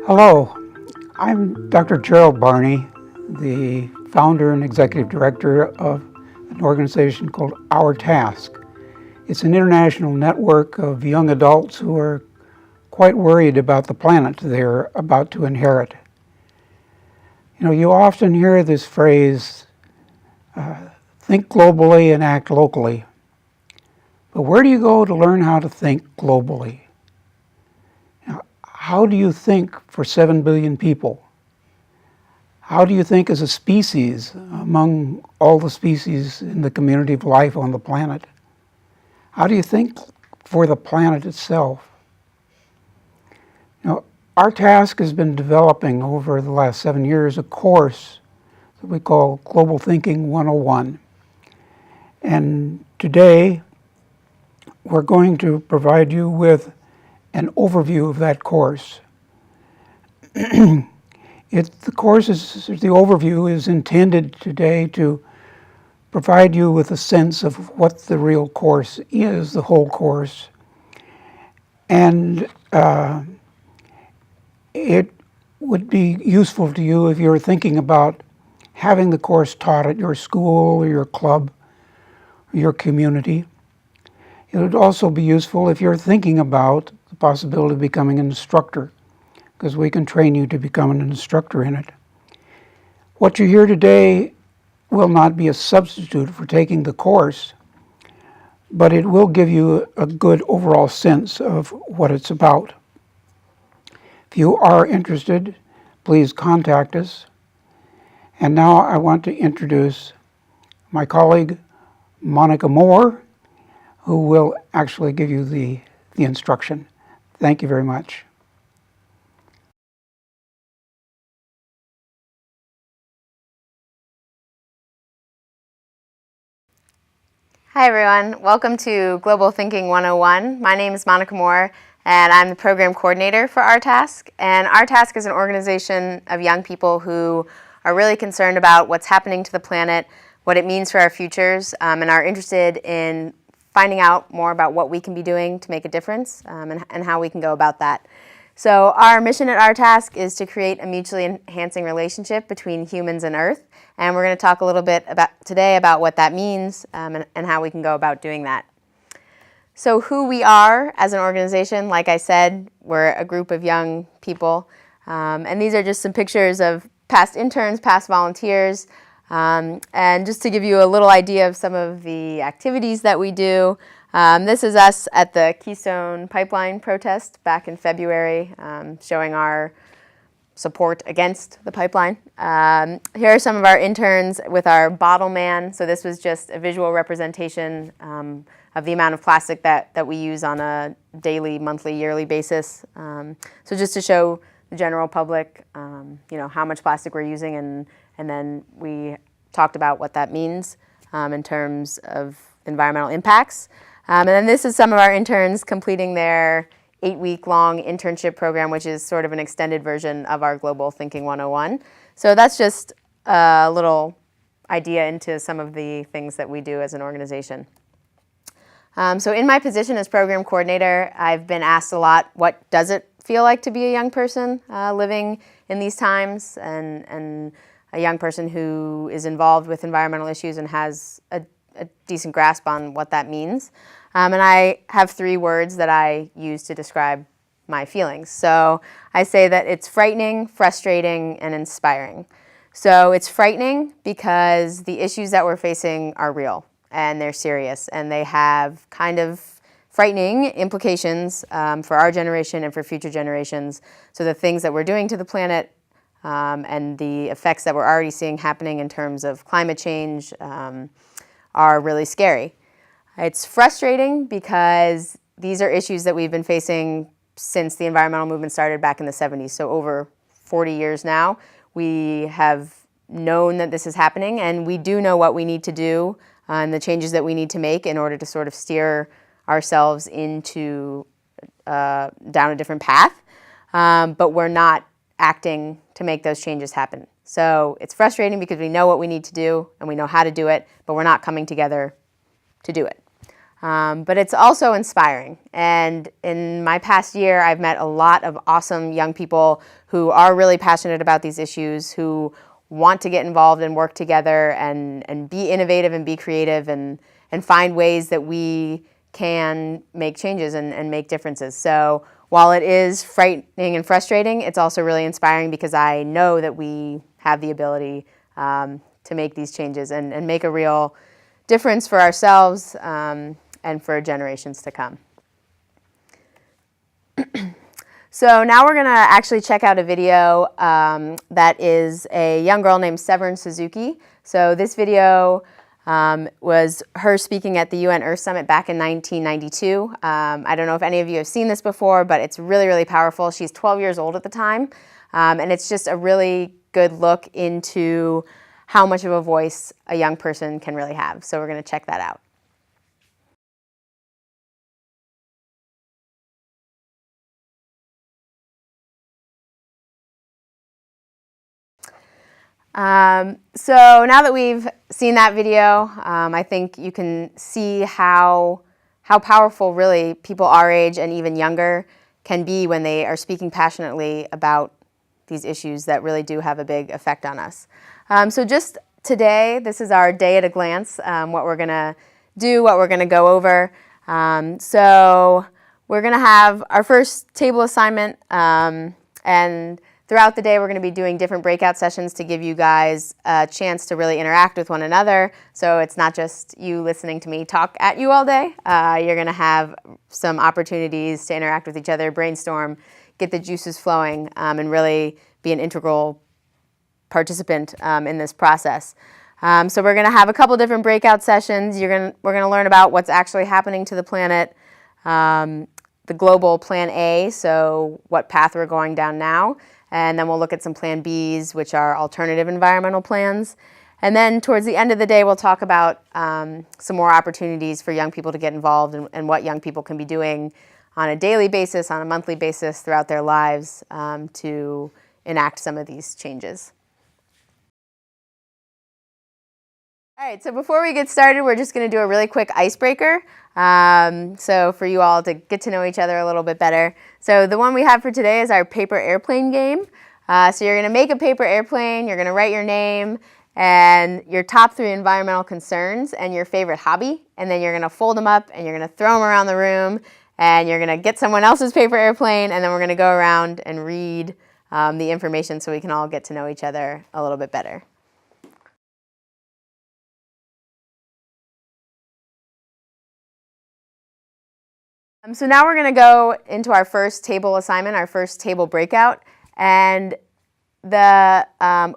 Hello, I'm Dr. Gerald Barney, the founder and executive director of an organization called Our Task. It's an international network of young adults who are quite worried about the planet they're about to inherit. You know, you often hear this phrase, think globally and act locally. But where do you go to learn how to think globally? How do you think for 7 billion people? How do you think as a species among all the species in the community of life on the planet? How do you think for the planet itself? Now, Our Task has been developing over the last 7 years a course that we call Global Thinking 101. And today, we're going to provide you with an overview of that course. The overview is intended today to provide you with a sense of what the real course is, the whole course. And it would be useful to you if you're thinking about having the course taught at your school or your club or your community. It would also be useful if you're thinking about the possibility of becoming an instructor, because we can train you to become an instructor in it. What you hear today will not be a substitute for taking the course, but it will give you a good overall sense of what it's about. If you are interested, please contact us. And now I want to introduce my colleague, Monica Moore, who will actually give you the instruction. Thank you very much. Hi everyone, welcome to Global Thinking 101. My name is Monica Moore and I'm the program coordinator for Our Task. And Our Task is an organization of young people who are really concerned about what's happening to the planet, what it means for our futures, and are interested in finding out more about what we can be doing to make a difference and how we can go about that. So our mission at Our Task is to create a mutually enhancing relationship between humans and Earth. And we're going to talk a little bit today about what that means and how we can go about doing that. So who we are as an organization, like I said, we're a group of young people. And these are just some pictures of past interns, past volunteers. And just to give you a little idea of some of the activities that we do, this is us at the Keystone Pipeline protest back in February, showing our support against the pipeline. Here are some of our interns with our bottle man. So this was just a visual representation of the amount of plastic that we use on a daily, monthly, yearly basis. So just to show the general public, how much plastic we're using, and then we talked about what that means in terms of environmental impacts. And then this is some of our interns completing their 8-week-long internship program, which is sort of an extended version of our Global Thinking 101. So that's just a little idea into some of the things that we do as an organization. So in my position as program coordinator, I've been asked a lot, what does it feel like to be a young person living in these times, and a young person who is involved with environmental issues and has a decent grasp on what that means. And I have 3 words that I use to describe my feelings. So I say that it's frightening, frustrating, and inspiring. So it's frightening because the issues that we're facing are real and they're serious, and they have kind of frightening implications for our generation and for future generations. So the things that we're doing to the planet and the effects that we're already seeing happening in terms of climate change are really scary. It's frustrating because these are issues that we've been facing since the environmental movement started back in the 70s. So over 40 years now, we have known that this is happening, and we do know what we need to do and the changes that we need to make in order to sort of steer ourselves into down a different path. But we're not acting to make those changes happen. So it's frustrating because we know what we need to do and we know how to do it, but we're not coming together to do it. But it's also inspiring. And in my past year, I've met a lot of awesome young people who are really passionate about these issues, who want to get involved and work together and be innovative and be creative and find ways that we can make changes and make differences. So while it is frightening and frustrating, it's also really inspiring because I know that we have the ability to make these changes and make a real difference for ourselves and for generations to come. So now we're going to actually check out a video that is a young girl named Severn Suzuki. So this video was her speaking at the UN Earth Summit back in 1992. I don't know if any of you have seen this before, but it's really, really powerful. She's 12 years old at the time, and it's just a really good look into how much of a voice a young person can really have. So we're going to check that out. So now that we've seen that video, I think you can see how powerful really people our age and even younger can be when they are speaking passionately about these issues that really do have a big effect on us. So just today, this is our day at a glance, what we're going to do, what we're going to go over. So we're going to have our first table assignment, and throughout the day, we're going to be doing different breakout sessions to give you guys a chance to really interact with one another. So it's not just you listening to me talk at you all day. You're going to have some opportunities to interact with each other, brainstorm, get the juices flowing, and really be an integral participant in this process. So we're going to have a couple different breakout sessions. We're going to learn about what's actually happening to the planet, the global Plan A, so what path we're going down now. And then we'll look at some Plan Bs, which are alternative environmental plans. And then towards the end of the day, we'll talk about some more opportunities for young people to get involved and what young people can be doing on a daily basis, on a monthly basis throughout their lives to enact some of these changes. All right, so before we get started, we're just going to do a really quick icebreaker. So for you all to get to know each other a little bit better. So the one we have for today is our paper airplane game. So you're going to make a paper airplane, you're going to write your name and your top 3 environmental concerns and your favorite hobby, and then you're going to fold them up and you're going to throw them around the room and you're going to get someone else's paper airplane, and then we're going to go around and read the information so we can all get to know each other a little bit better. So now we're going to go into our first table assignment, our first table breakout. And the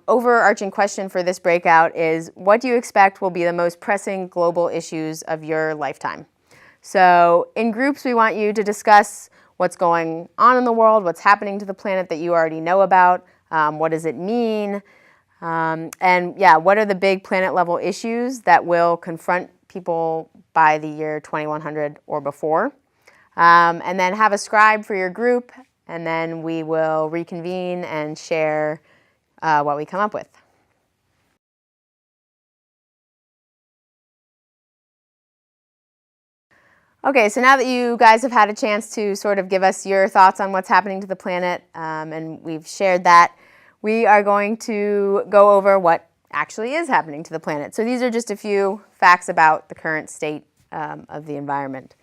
overarching question for this breakout is, what do you expect will be the most pressing global issues of your lifetime? So in groups, we want you to discuss what's going on in the world, what's happening to the planet that you already know about, what does it mean, and yeah, what are the big planet level issues that will confront people by the year 2100 or before. And then have a scribe for your group, and then we will reconvene and share what we come up with. Okay, so now that you guys have had a chance to sort of give us your thoughts on what's happening to the planet, and we've shared that, we are going to go over what actually is happening to the planet. So these are just a few facts about the current state of the environment.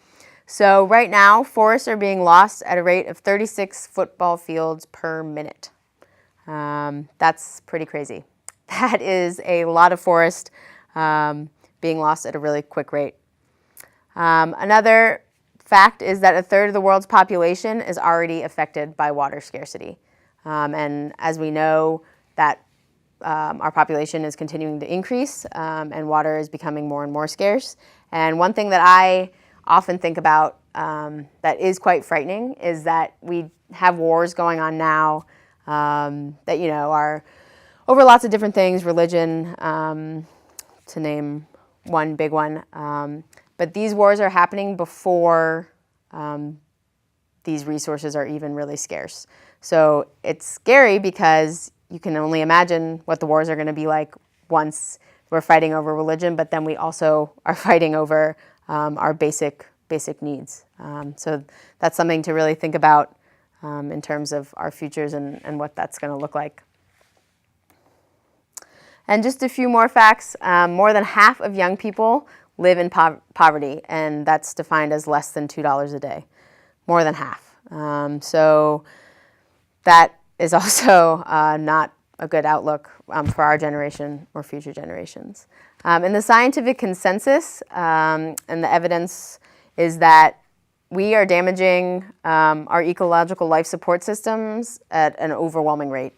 So right now, forests are being lost at a rate of 36 football fields per minute. That's pretty crazy. That is a lot of forest being lost at a really quick rate. Another fact is that 1/3 of the world's population is already affected by water scarcity. And as we know, that our population is continuing to increase and water is becoming more and more scarce. And one thing that I often think about that is quite frightening is that we have wars going on now that, you know, are over lots of different things, religion, to name one big one. But these wars are happening before these resources are even really scarce. So it's scary because you can only imagine what the wars are going to be like once we're fighting over religion, but then we also are fighting over our basic needs. So that's something to really think about in terms of our futures and what that's going to look like. And just a few more facts. More than half of young people live in poverty, and that's defined as less than $2 a day. More than half. So that is also not a good outlook for our generation or future generations. And the scientific consensus and the evidence is that we are damaging our ecological life support systems at an overwhelming rate.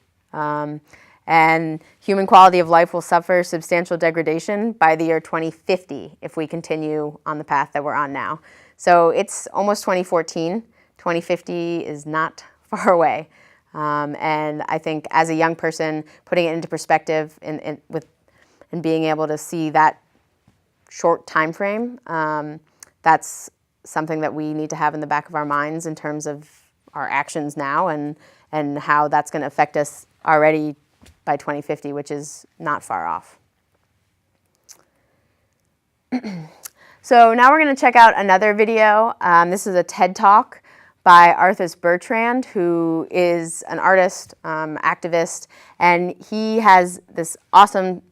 And human quality of life will suffer substantial degradation by the year 2050 if we continue on the path that we're on now. So it's almost 2014. 2050 is not far away. And I think as a young person, putting it into perspective and being able to see that short time frame, that's something that we need to have in the back of our minds in terms of our actions now and how that's going to affect us already by 2050, which is not far off. So now we're going to check out another video. This is a TED Talk by Arthur Bertrand, who is an artist, activist, and he has this awesome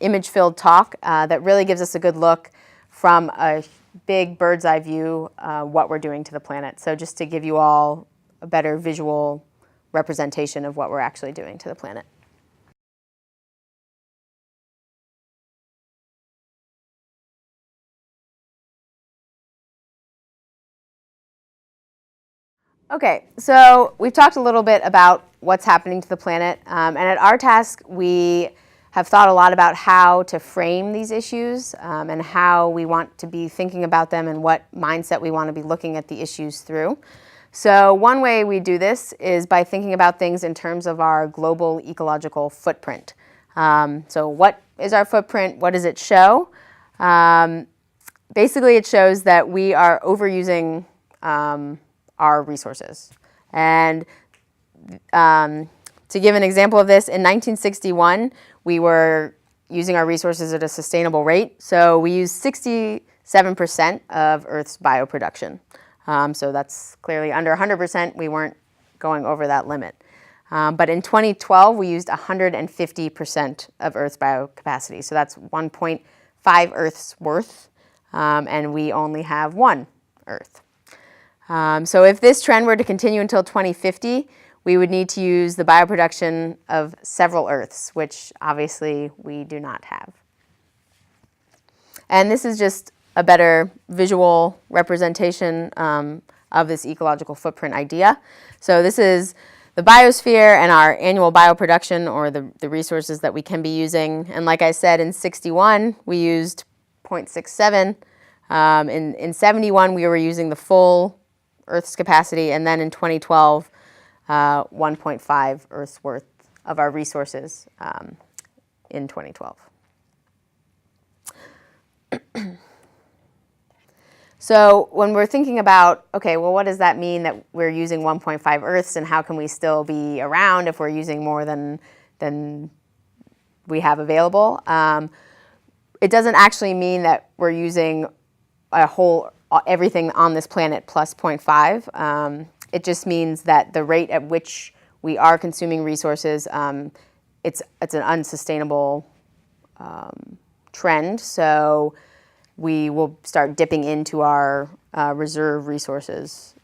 image-filled talk that really gives us a good look from a big bird's eye view what we're doing to the planet. So just to give you all a better visual representation of what we're actually doing to the planet. Okay, so we've talked a little bit about what's happening to the planet, and at our task we have thought a lot about how to frame these issues and how we want to be thinking about them and what mindset we want to be looking at the issues through. So one way we do this is by thinking about things in terms of our global ecological footprint. So what is our footprint? What does it show? Basically it shows that we are overusing our resources. And to give an example of this, in 1961, we were using our resources at a sustainable rate. So we used 67% of Earth's bioproduction. So that's clearly under 100%. We weren't going over that limit. But in 2012, we used 150% of Earth's biocapacity. So that's 1.5 Earths worth, and we only have 1 Earth. So if this trend were to continue until 2050, we would need to use the bioproduction of several Earths, which obviously we do not have. And this is just a better visual representation of this ecological footprint idea. So this is the biosphere and our annual bioproduction, or the resources that we can be using. And like I said, in 61, we used 0.67. In 71, we were using the full Earth's capacity, and then in 2012, 1.5 Earth's worth of our resources in 2012. So when we're thinking about, okay, well, what does that mean that we're using 1.5 Earths, and how can we still be around if we're using more than we have available? It doesn't actually mean that we're using everything on this planet plus 0.5. It just means that the rate at which we are consuming resources, it's an unsustainable trend. So we will start dipping into our reserve resources,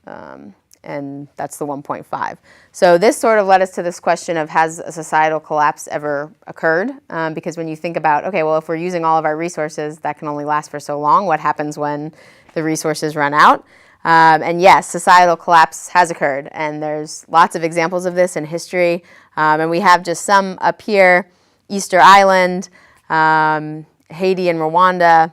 and that's the 1.5. So this sort of led us to this question of, has a societal collapse ever occurred? Because when you think about, okay, well, if we're using all of our resources, that can only last for so long. What happens when the resources run out? And yes, societal collapse has occurred, and there's lots of examples of this in history. And we have just some up here: Easter Island, Haiti and Rwanda,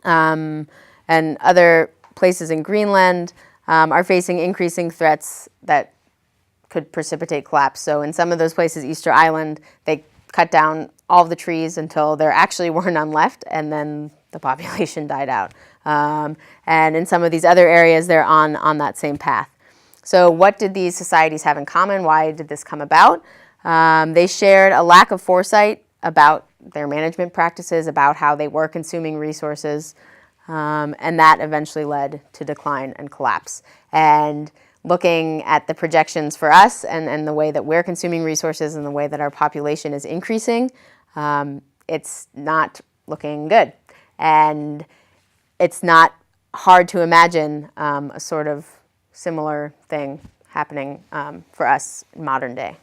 and other places in Greenland are facing increasing threats that could precipitate collapse. So in some of those places, Easter Island, they cut down all of the trees until there actually were none left, and then the population died out. And in some of these other areas, they're on that same path. So what did these societies have in common? Why did this come about? They shared a lack of foresight about their management practices, about how they were consuming resources. and that eventually led to decline and collapse. And looking at the projections for us and the way that we're consuming resources and the way that our population is increasing, it's not looking good. And it's not hard to imagine a sort of similar thing happening for us in modern day.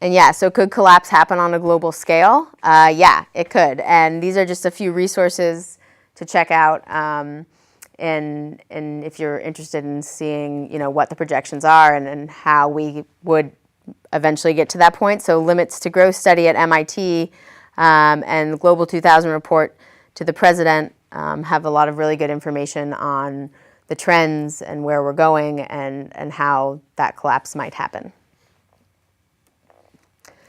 And yeah, so could collapse happen on a global scale? Yeah, it could. And these are just a few resources to check out. And if you're interested in seeing, what the projections are and how we would eventually get to that point. So Limits to Growth study at MIT and the Global 2000 report to the president have a lot of really good information on the trends and where we're going and how that collapse might happen.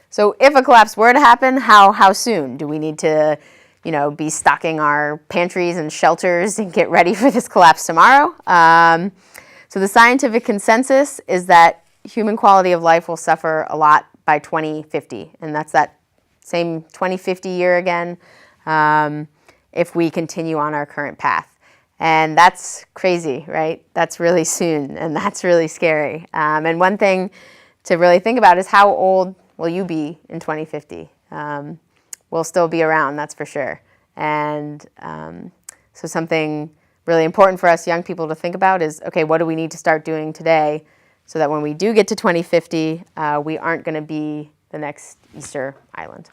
So if a collapse were to happen, how soon? Do we need to, be stocking our pantries and shelters and get ready for this collapse tomorrow? So the scientific consensus is that human quality of life will suffer a lot by 2050, and that's that same 2050 year again, if we continue on our current path. And that's crazy, right? That's really soon, and that's really scary. And one thing to really think about is how old will you be in 2050? We'll still be around, that's for sure. And so something really important for us young people to think about is, okay, what do we need to start doing today so that when we do get to 2050, we aren't going to be the next Easter Island.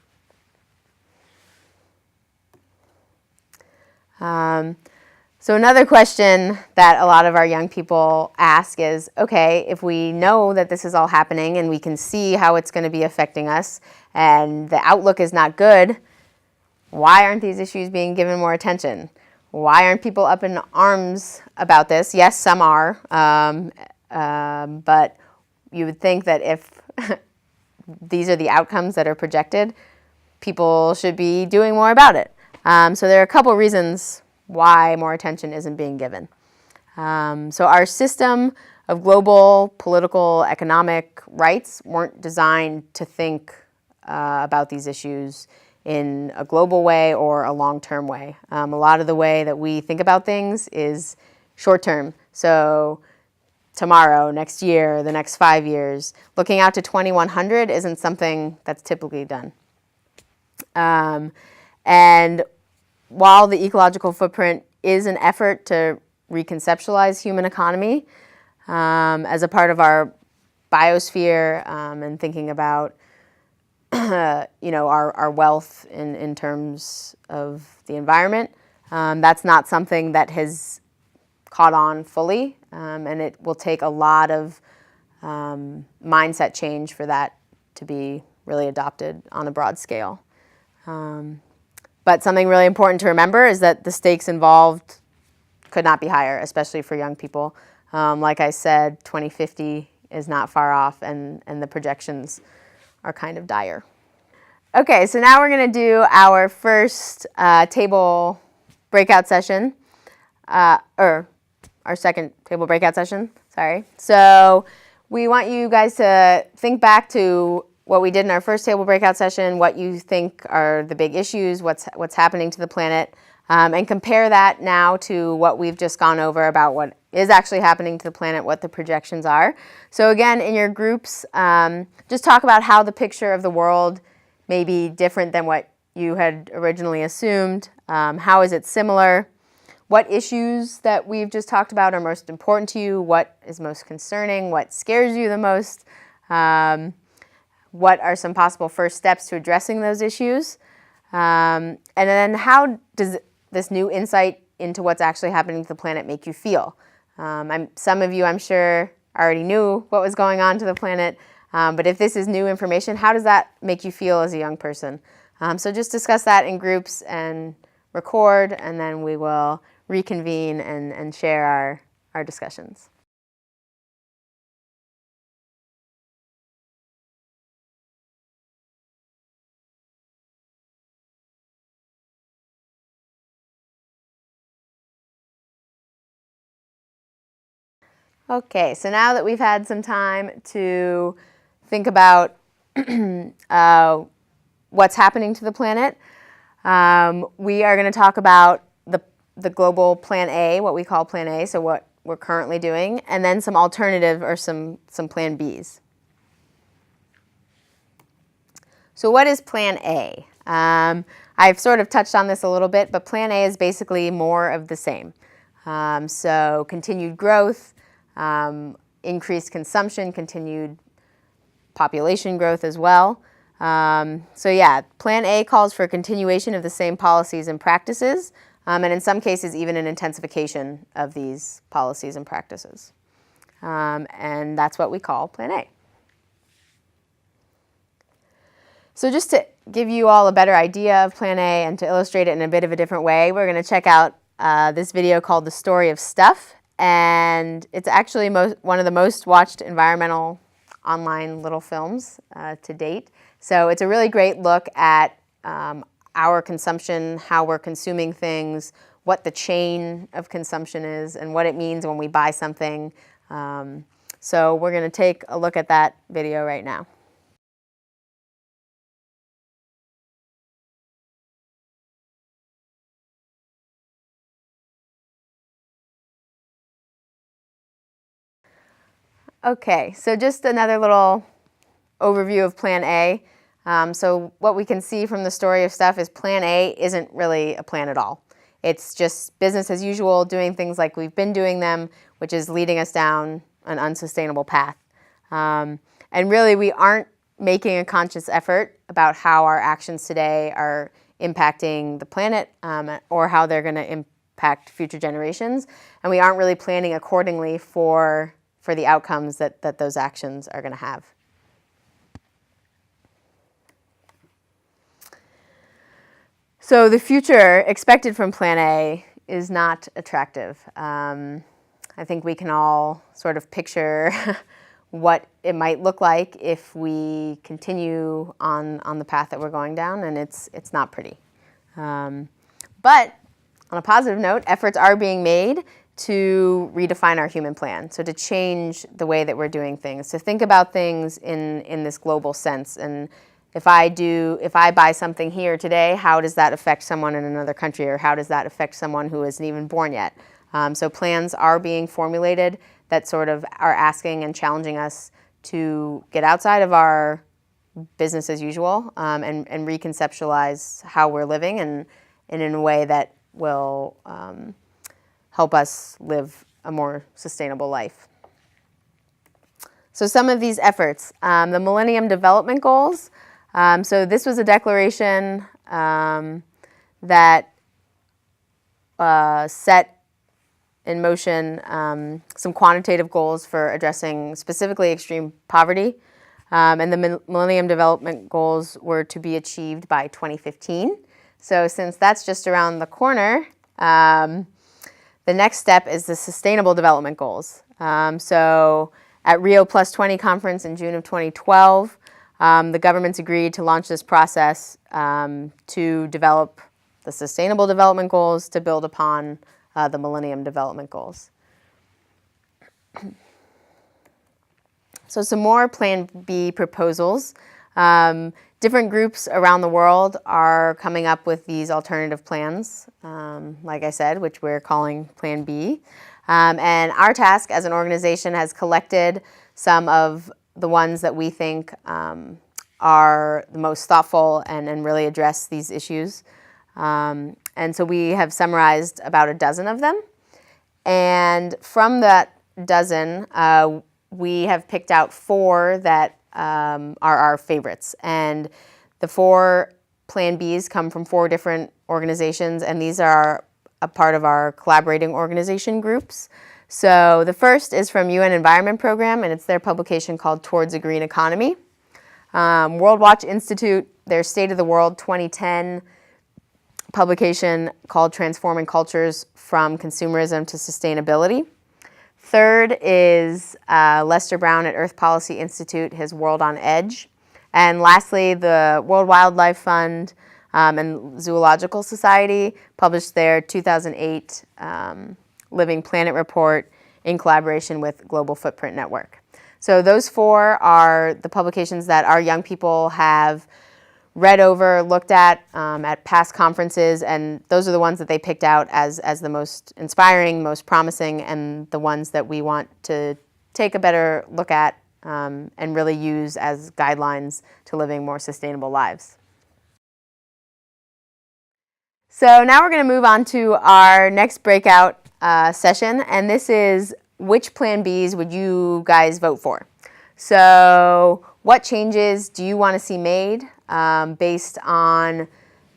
So another question that a lot of our young people ask is, okay, if we know that this is all happening and we can see how it's going to be affecting us and the outlook is not good, why aren't these issues being given more attention? Why aren't people up in arms about this? Yes, some are, but you would think that if these are the outcomes that are projected, people should be doing more about it. So there are a couple reasons why more attention isn't being given. So our system of global political economic rights weren't designed to think about these issues in a global way or a long-term way. A lot of the way that we think about things is short-term. So tomorrow, next year, the next 5 years. Looking out to 2100 isn't something that's typically done. And while the ecological footprint is an effort to reconceptualize human economy as a part of our biosphere and thinking about our wealth in terms of the environment, that's not something that has caught on fully, and it will take a lot of mindset change for that to be really adopted on a broad scale. But something really important to remember is that the stakes involved could not be higher, especially for young people. Like I said, 2050 is not far off, and the projections are kind of dire. Okay, so now we're going to do our first table breakout session, or our second table breakout session, sorry. So we want you guys to think back to what we did in our first table breakout session, what you think are the big issues, what's happening to the planet, and compare that now to what we've just gone over about what is actually happening to the planet, what the projections are. So again, in your groups, just talk about how the picture of the world may be different than what you had originally assumed. How is it similar? What issues that we've just talked about are most important to you? What is most concerning? What scares you the most? What are some possible first steps to addressing those issues? And then how does this new insight into what's actually happening to the planet make you feel? Some of you, I'm sure, already knew what was going on to the planet, but if this is new information, how does that make you feel as a young person? So just discuss that in groups and record, and then we will reconvene and share our discussions. Okay, so now that we've had some time to think about what's happening to the planet, We are going to talk about the global Plan A, what we call Plan A, so what we're currently doing, and then some alternative or some Plan Bs. So what is Plan A? I've sort of touched on this a little bit, but Plan A is basically more of the same. So continued growth, increased consumption, continued population growth as well. So yeah, Plan A calls for a continuation of the same policies and practices, and in some cases even an intensification of these policies and practices. And that's what we call Plan A. So just to give you all a better idea of Plan A and to illustrate it in a bit of a different way, we're going to check out this video called The Story of Stuff. And it's actually one of the most watched environmental online little films to date. So it's a really great look at our consumption, how we're consuming things, what the chain of consumption is, and what it means when we buy something. So we're going to take a look at that video right now. Okay, so just another little overview of Plan A. So what we can see from the story of stuff is Plan A isn't really a plan at all. It's just business as usual, doing things like we've been doing them, which is leading us down an unsustainable path. And really, we aren't making a conscious effort about how our actions today are impacting the planet or how they're going to impact future generations. And we aren't really planning accordingly for the outcomes that those actions are going to have. So the future expected from Plan A is not attractive. I think we can all sort of picture what it might look like if we continue on the path that we're going down, and it's not pretty. But on a positive note, efforts are being made to redefine our human plan, so to change the way that we're doing things, to think about things in this global sense. And if I buy something here today, how does that affect someone in another country, or how does that affect someone who isn't even born yet? So plans are being formulated that sort of are asking and challenging us to get outside of our business as usual and reconceptualize how we're living and in a way that will help us live a more sustainable life. So some of these efforts, the Millennium Development Goals. So this was a declaration that set in motion some quantitative goals for addressing specifically extreme poverty. And the Millennium Development Goals were to be achieved by 2015. So since that's just around the corner, the next step is the Sustainable Development Goals. So at Rio Plus 20 conference in June of 2012, the governments agreed to launch this process to develop the Sustainable Development Goals to build upon the Millennium Development Goals. So some more Plan B proposals. Different groups around the world are coming up with these alternative plans, like I said, which we're calling Plan B. And our task as an organization has collected some of the ones that we think are the most thoughtful and really address these issues. And so we have summarized about a dozen of them. And from that dozen, we have picked out 4 that are our favorites. And the 4 Plan Bs come from 4 different organizations, and these are a part of our collaborating organization groups. So the first is from UN Environment Program, and it's their publication called Towards a Green Economy. World Watch Institute, their State of the World 2010 publication called Transforming Cultures from Consumerism to Sustainability. Third is Lester Brown at Earth Policy Institute, his World on Edge. And lastly, the World Wildlife Fund and Zoological Society published their 2008 Living Planet Report in collaboration with Global Footprint Network. So those 4 are the publications that our young people have read over, looked at past conferences, and those are the ones that they picked out as the most inspiring, most promising, and the ones that we want to take a better look at and really use as guidelines to living more sustainable lives. So now we're going to move on to our next breakout session, and this is which Plan Bs would you guys vote for? So what changes do you want to see made based on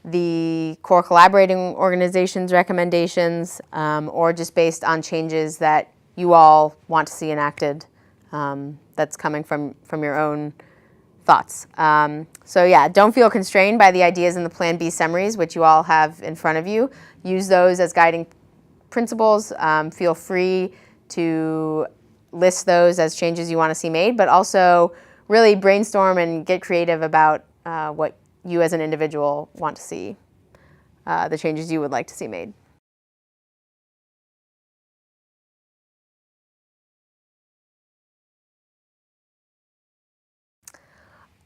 the core collaborating organization's recommendations or just based on changes that you all want to see enacted that's coming from your own thoughts. So yeah, don't feel constrained by the ideas in the Plan B summaries, which you all have in front of you. Use those as guiding principles. Feel free to list those as changes you want to see made, but also really brainstorm and get creative about what you as an individual want to see, the changes you would like to see made.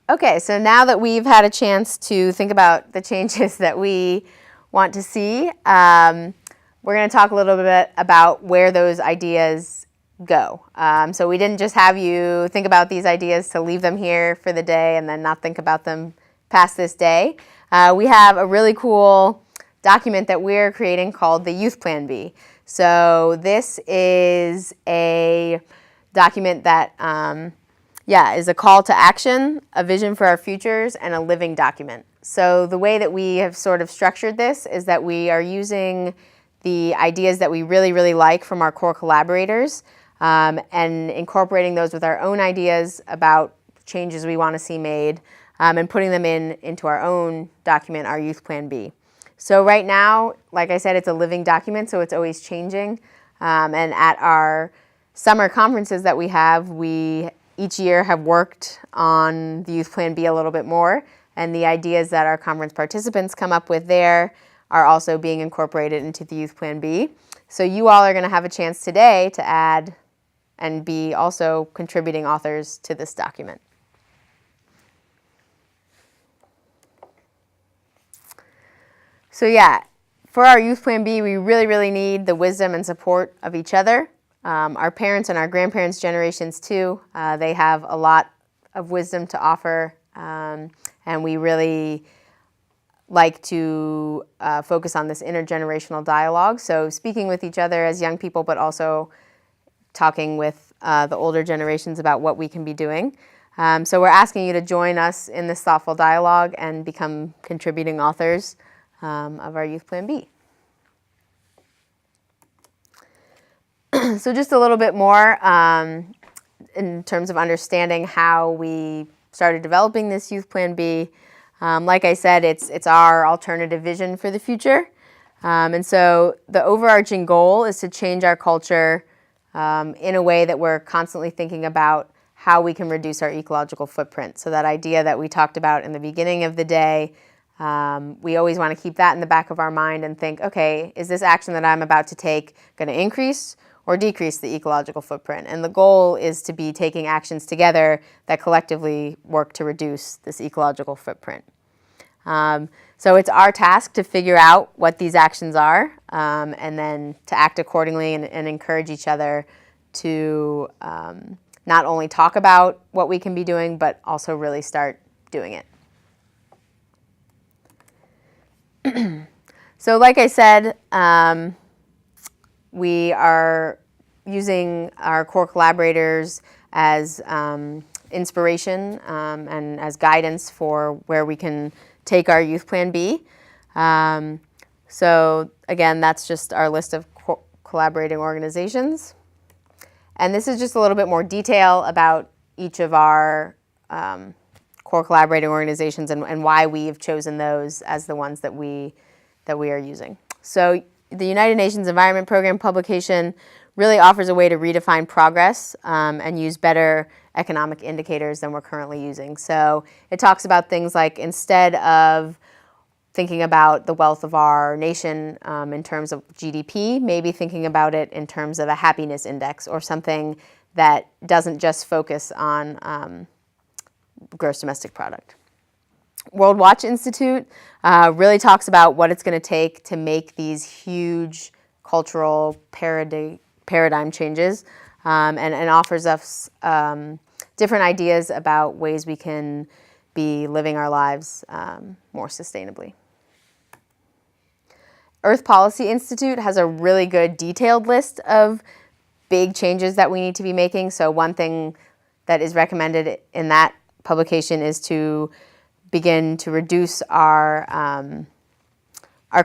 Okay, so now that we've had a chance to think about the changes that we want to see, we're going to talk a little bit about where those ideas go. So we didn't just have you think about these ideas to leave them here for the day and then not think about them past this day. We have a really cool document that we're creating called the Youth Plan B. So this is a document that is a call to action, a vision for our futures, and a living document. So the way that we have sort of structured this is that we are using the ideas that we really, really like from our core collaborators and incorporating those with our own ideas about changes we want to see made and putting them into our own document, our Youth Plan B. So right now, like I said, it's a living document, so it's always changing. And at our summer conferences that we have, we each year have worked on the Youth Plan B a little bit more, and the ideas that our conference participants come up with there are also being incorporated into the Youth Plan B. So you all are going to have a chance today to add and be also contributing authors to this document. So yeah, for our Youth Plan B, we really, really need the wisdom and support of each other. Our parents and our grandparents' generations too, they have a lot of wisdom to offer, and we really like to focus on this intergenerational dialogue. So speaking with each other as young people, but also talking with the older generations about what we can be doing. So we're asking you to join us in this thoughtful dialogue and become contributing authors of our Youth Plan B. So just a little bit more in terms of understanding how we started developing this Youth Plan B. Like I said, it's our alternative vision for the future. And so the overarching goal is to change our culture in a way that we're constantly thinking about how we can reduce our ecological footprint. So that idea that we talked about in the beginning of the day, we always want to keep that in the back of our mind and think, okay, is this action that I'm about to take going to increase or decrease the ecological footprint? And the goal is to be taking actions together that collectively work to reduce this ecological footprint. So it's our task to figure out what these actions are and then to act accordingly and encourage each other to not only talk about what we can be doing, but also really start doing it. So like I said, we are using our core collaborators as inspiration and as guidance for where we can take our Youth Plan B. So again, that's just our list of collaborating organizations. And this is just a little bit more detail about each of our core collaborating organizations and why we've chosen those as the ones that we are using. So the United Nations Environment Program publication really offers a way to redefine progress and use better economic indicators than we're currently using. So it talks about things like, instead of thinking about the wealth of our nation in terms of GDP, maybe thinking about it in terms of a happiness index or something that doesn't just focus on gross domestic product. World Watch Institute really talks about what it's going to take to make these huge cultural paradigm changes, and offers us different ideas about ways we can be living our lives more sustainably. Earth Policy Institute has a really good detailed list of big changes that we need to be making. So one thing that is recommended in that publication is to begin to reduce our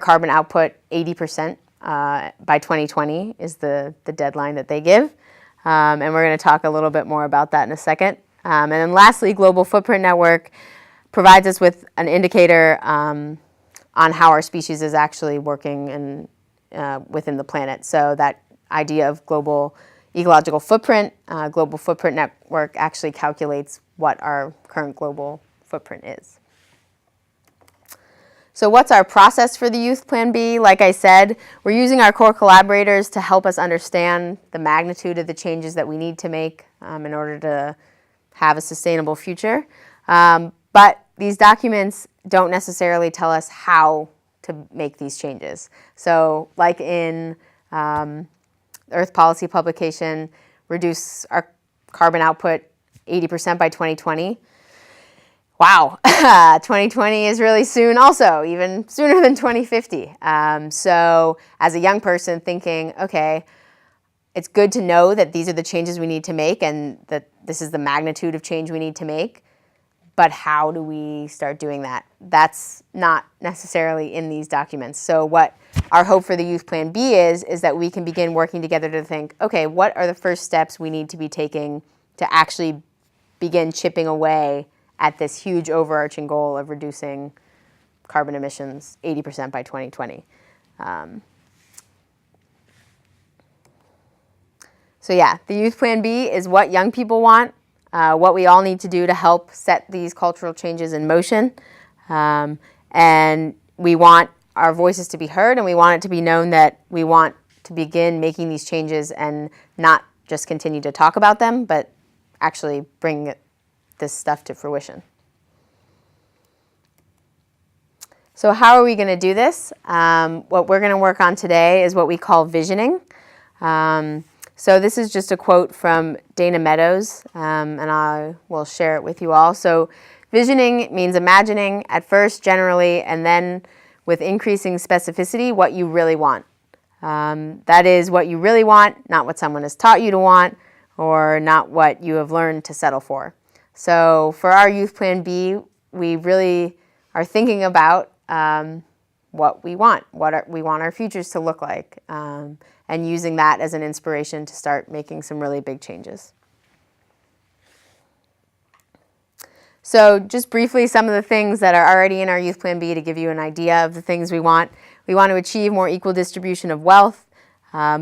carbon output 80% by 2020 is the deadline that they give. And we're going to talk a little bit more about that in a second. And then lastly, Global Footprint Network provides us with an indicator on how our species is actually working within the planet. So that idea of global ecological footprint, Global Footprint Network actually calculates what our current global footprint is. So what's our process for the Youth Plan B? Like I said, we're using our core collaborators to help us understand the magnitude of the changes that we need to make in order to have a sustainable future. But these documents don't necessarily tell us how to make these changes. So like in Earth Policy publication, reduce our carbon output 80% by 2020. Wow, 2020 is really soon also, even sooner than 2050. So as a young person thinking, okay, it's good to know that these are the changes we need to make and that this is the magnitude of change we need to make, but how do we start doing that? That's not necessarily in these documents. So what our hope for the Youth Plan B is that we can begin working together to think, okay, what are the first steps we need to be taking to actually begin chipping away at this huge overarching goal of reducing carbon emissions 80% by 2020. So yeah, the Youth Plan B is what young people want, what we all need to do to help set these cultural changes in motion. And we want our voices to be heard, and we want it to be known that we want to begin making these changes and not just continue to talk about them, but actually bring this stuff to fruition. So how are we going to do this? What we're going to work on today is what we call visioning. So this is just a quote from Dana Meadows, and I will share it with you all. So visioning means imagining at first generally, and then with increasing specificity, what you really want. That is what you really want, not what someone has taught you to want, or not what you have learned to settle for. So for our Youth Plan B, we really are thinking about what we want, we want our futures to look like, and using that as an inspiration to start making some really big changes. So just briefly, some of the things that are already in our Youth Plan B to give you an idea of the things we want. We want to achieve more equal distribution of wealth,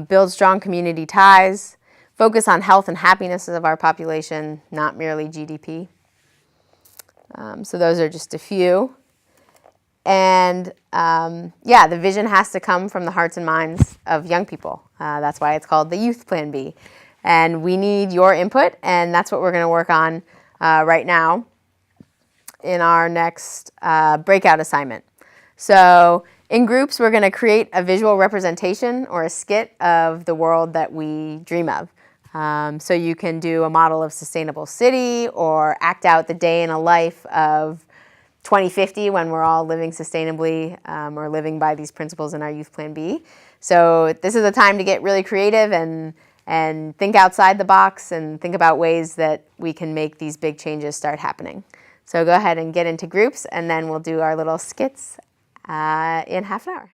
build strong community ties, focus on health and happiness of our population, not merely GDP. So those are just a few. And yeah, the vision has to come from the hearts and minds of young people. That's why it's called the Youth Plan B. And we need your input, and that's what we're going to work on right now in our next breakout assignment. So in groups, we're going to create a visual representation or a skit of the world that we dream of. So you can do a model of sustainable city or act out the day in a life of 2050 when we're all living sustainably or living by these principles in our Youth Plan B. So this is a time to get really creative and think outside the box and think about ways that we can make these big changes start happening. So go ahead and get into groups, and then we'll do our little skits in half an hour.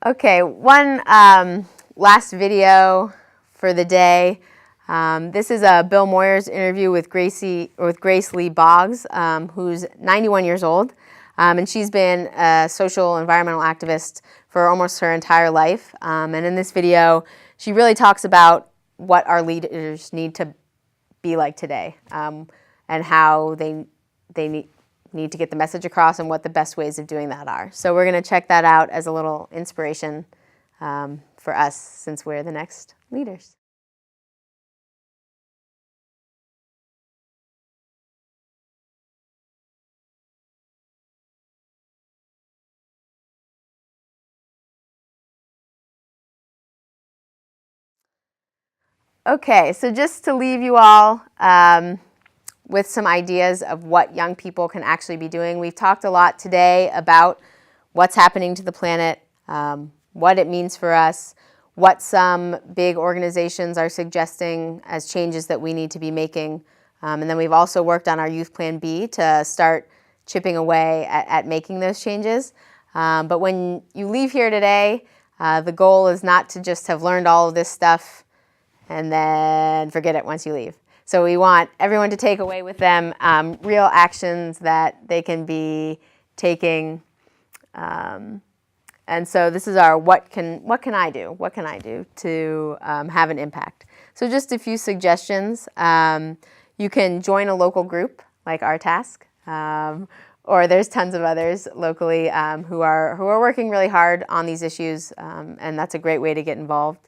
Okay, one last video for the day. This is a Bill Moyers interview with Grace Lee Boggs, who's 91 years old, and she's been a social environmental activist for almost her entire life. And in this video, she really talks about what our leaders need to be like today, and how they need need to get the message across and what the best ways of doing that are. So we're going to check that out as a little inspiration for us since we're the next leaders. Okay, so just to leave you all with some ideas of what young people can actually be doing. We've talked a lot today about what's happening to the planet, what it means for us, what some big organizations are suggesting as changes that we need to be making. And then we've also worked on our Youth Plan B to start chipping away at making those changes. But when you leave here today, the goal is not to just have learned all of this stuff and then forget it once you leave. So we want everyone to take away with them real actions that they can be taking. And so this is our what can I do? What can I do to have an impact? So just a few suggestions. You can join a local group like our task, or there's tons of others locally who are working really hard on these issues, and that's a great way to get involved.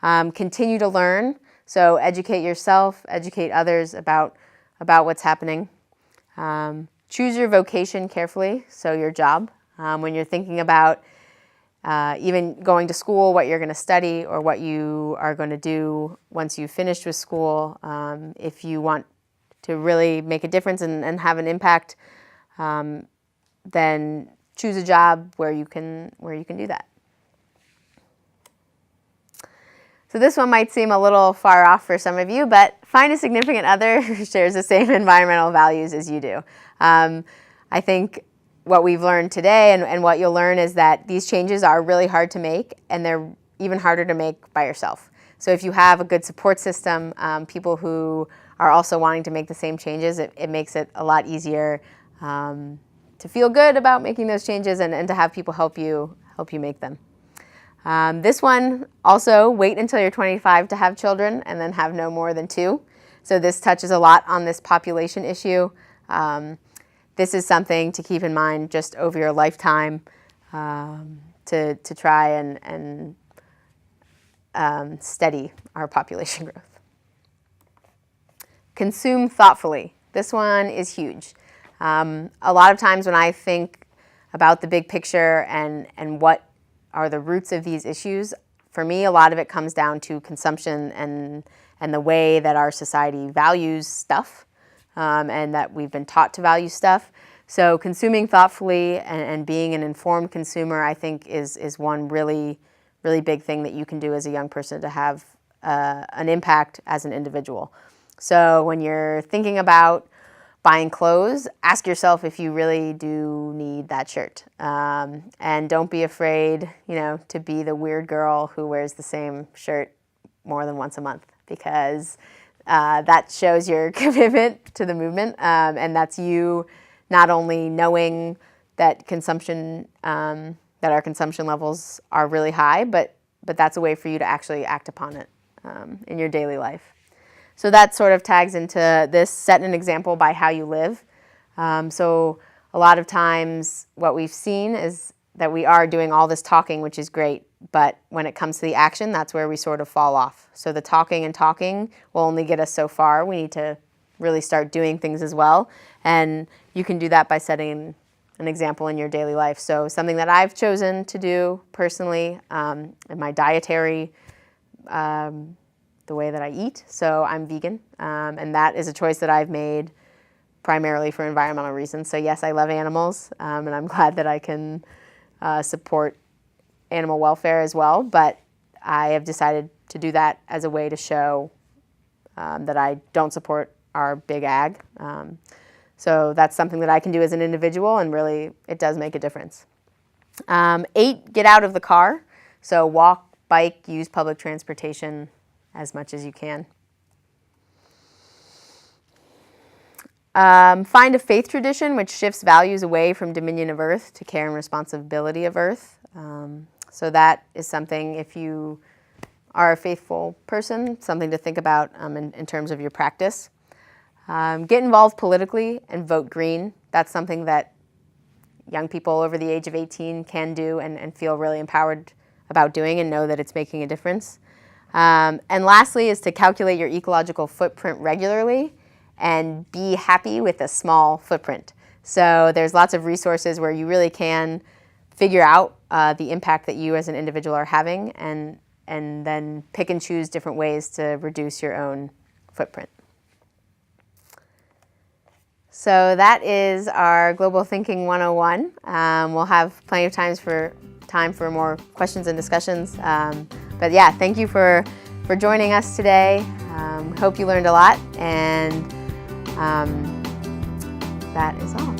Continue to learn, so educate yourself, educate others about what's happening. Choose your vocation carefully, so your job. When you're thinking about even going to school, what you're going to study or what you are going to do once you've finished with school, if you want to really make a difference and have an impact, then choose a job where you can do that. So this one might seem a little far off for some of you, but find a significant other who shares the same environmental values as you do. I think what we've learned today and what you'll learn is that these changes are really hard to make, and they're even harder to make by yourself. So if you have a good support system, people who are also wanting to make the same changes, it makes it a lot easier to feel good about making those changes and to have people help you make them. This one, also, wait until you're 25 to have children and then have no more than 2. So this touches a lot on this population issue. This is something to keep in mind just over your lifetime to try and steady our population growth. Consume thoughtfully. This one is huge. A lot of times when I think about the big picture and what are the roots of these issues, for me, a lot of it comes down to consumption and the way that our society values stuff, and that we've been taught to value stuff. So consuming thoughtfully and being an informed consumer, I think, is one really, really big thing that you can do as a young person to have an impact as an individual. So when you're thinking about buying clothes, ask yourself if you really do need that shirt. And don't be afraid, to be the weird girl who wears the same shirt more than once a month, because that shows your commitment to the movement, and that's you not only knowing that consumption, that our consumption levels are really high, but that's a way for you to actually act upon it in your daily life. So that sort of tags into this, set an example by how you live. So a lot of times what we've seen is that we are doing all this talking, which is great, but when it comes to the action, that's where we sort of fall off. So the talking will only get us so far. We need to really start doing things as well. And you can do that by setting an example in your daily life. So something that I've chosen to do personally in my dietary the way that I eat. So I'm vegan, and that is a choice that I've made primarily for environmental reasons. So yes, I love animals, and I'm glad that I can support animal welfare as well, but I have decided to do that as a way to show that I don't support our big ag. So that's something that I can do as an individual, and really it does make a difference. 8, get out of the car. So walk, bike, use public transportation as much as you can. Find a faith tradition which shifts values away from dominion of earth to care and responsibility of earth. So that is something, if you are a faithful person, something to think about in terms of your practice. Get involved politically and vote green. that's something that young people over the age of 18 can do and feel really empowered about doing and know that it's making a difference. And lastly is to calculate your ecological footprint regularly and be happy with a small footprint. So there's lots of resources where you really can figure out the impact that you as an individual are having and then pick and choose different ways to reduce your own footprint. So that is our Global Thinking 101. We'll have plenty of time for more questions and discussions. But yeah, thank you for joining us today. Hope you learned a lot, and that is all.